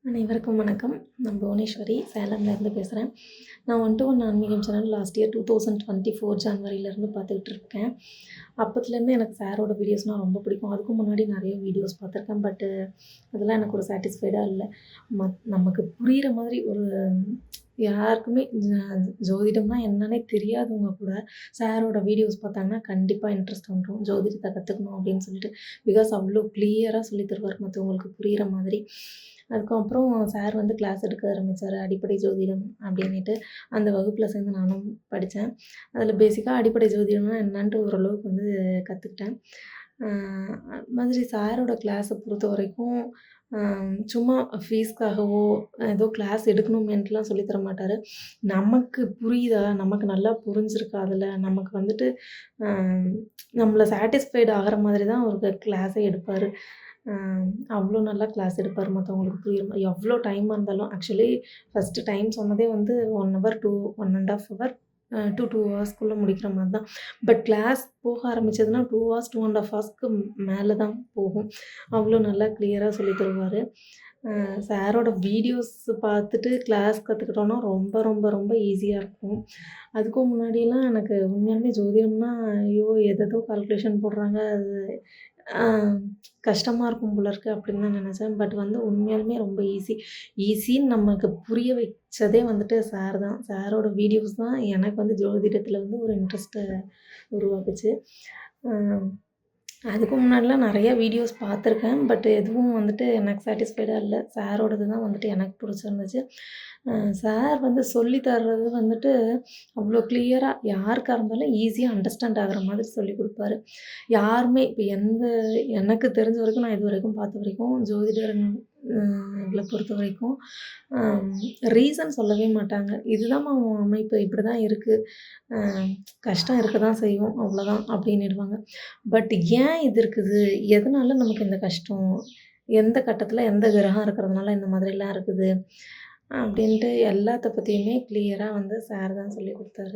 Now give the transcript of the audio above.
அனைவருக்கும் வணக்கம். நான் புவனேஸ்வரி சேலம்லேருந்து பேசுகிறேன். நான் ஒன் டு ஒன் ஆன்மீகம் சேனல் லாஸ்ட் இயர் 2024 ஜனவரியிலேருந்து பார்த்துக்கிட்டு இருக்கேன். அப்பத்துலேருந்து எனக்கு சாரோட வீடியோஸ்னால் ரொம்ப பிடிக்கும். அதுக்கும் முன்னாடி நிறைய வீடியோஸ் பார்த்துருக்கேன். பட்டு அதெல்லாம் எனக்கு ஒரு சாட்டிஸ்ஃபைடாக இல்லை. நமக்கு புரிகிற மாதிரி ஒரு யாருக்குமே ஜோதிடம்னா என்னன்னே தெரியாதவங்க கூட சாரோட வீடியோஸ் பார்த்தாங்கன்னா கண்டிப்பாக இன்ட்ரெஸ்ட் வந்துடும். ஜோதிடத்தை கற்றுக்கணும் அப்படின்னு சொல்லிட்டு. பிகாஸ் அவ்வளோ கிளியராக சொல்லி தருவார் மற்றவங்களுக்கு புரிகிற மாதிரி. அதுக்கப்புறம் சார் வந்து கிளாஸ் எடுக்க ஆரம்பித்தார். அடிப்படை ஜோதிடம் அப்படின்ட்டு அந்த வகுப்பில் சேர்ந்து நானும் படித்தேன். அதில் பேசிக்காக அடிப்படை ஜோதிடம்னா என்னான்ட்டு ஓரளவுக்கு வந்து கற்றுக்கிட்டேன். மாதிரி சாரோட கிளாஸை பொறுத்த வரைக்கும் சும்மா ஃபீஸ்க்காகவோ ஏதோ கிளாஸ் எடுக்கணுமேன்ட்டுலாம் சொல்லி தர மாட்டார். நமக்கு புரியுதா, நமக்கு நல்லா புரிஞ்சிருக்கா அதில் நமக்கு வந்துட்டு நம்மளை சாட்டிஸ்ஃபைடு ஆகிற மாதிரி தான் ஒரு கிளாஸே எடுப்பார். அவ்வளோ நல்லா கிளாஸ் எடுப்பார். மற்றவங்களுக்கு புரியுற மாதிரி எவ்வளோ டைமாக இருந்தாலும் ஆக்சுவலி ஃபஸ்ட்டு டைம் சொன்னதே வந்து 1 ஹவர் 1 1/2 ஹவர் to 2 ஹவர்ஸ்க்குள்ளே முடிக்கிற மாதிரி தான். பட் கிளாஸ் போக ஆரம்பித்ததுன்னா 2 ஹவர்ஸ் 2 1/2 ஹவர்ஸ்க்கு மேலே தான் போகும். அவ்வளோ நல்லா கிளியராக சொல்லி தருவார். சாரோட வீடியோஸ் பார்த்துட்டு கிளாஸ் கற்றுக்கிட்டோன்னா ரொம்ப ரொம்ப ரொம்ப ஈஸியாக இருக்கும். அதுக்கும் முன்னாடியெல்லாம் எனக்கு உண்மையாலுமே ஜோதிடம்னா ஐயோ எதேதோ கால்குலேஷன் போடுறாங்க, அது கஷ்டமாக இருக்கும் போல இருக்குது அப்படின்னு தான் நினச்சேன். பட் வந்து உண்மையாலுமே ரொம்ப ஈஸின்னு நமக்கு புரிய வச்சதே வந்துட்டு சார் தான். சாரோட வீடியோஸ் தான் எனக்கு வந்து ஜோதிடத்தில் வந்து ஒரு இன்ட்ரெஸ்ட்டை உருவாக்குச்சு. அதுக்கு முன்னாடிலாம் நிறைய வீடியோஸ் பார்த்துருக்கேன். பட் எதுவும் வந்துட்டு எனக்கு சாட்டிஸ்ஃபைடாக இல்லை. சாரோடது தான் வந்துட்டு எனக்கு பிடிச்சிருந்துச்சு. சார் வந்து சொல்லி தர்றது வந்துட்டு அவ்வளோ கிளியராக யாருக்காக இருந்தாலும் ஈஸியாக அண்டர்ஸ்டாண்ட் ஆகிற மாதிரி சொல்லிக் கொடுப்பாரு. யாருமே இப்போ எனக்கு தெரிஞ்ச வரைக்கும் நான் இது வரைக்கும் பார்த்த வரைக்கும் ஜோதிடர்களை பொறுத்த வரைக்கும் ரீசன் சொல்லவே மாட்டாங்க. இதுதாம்மா உன் அமைப்பு, இப்படி தான் இருக்குது, கஷ்டம் இருக்க தான் செய்யும், அவ்வளோதான் அப்படின்னிடுவாங்க. பட் ஏன் இது இருக்குது, எதனால நமக்கு இந்த கஷ்டம், எந்த கட்டத்தில் எந்த கிரகம் இருக்கிறதுனால இந்த மாதிரிலாம் இருக்குது அப்படின்ட்டு எல்லாத்த பற்றியுமே கிளியராக வந்து சார் தான் சொல்லிக் கொடுத்தாரு.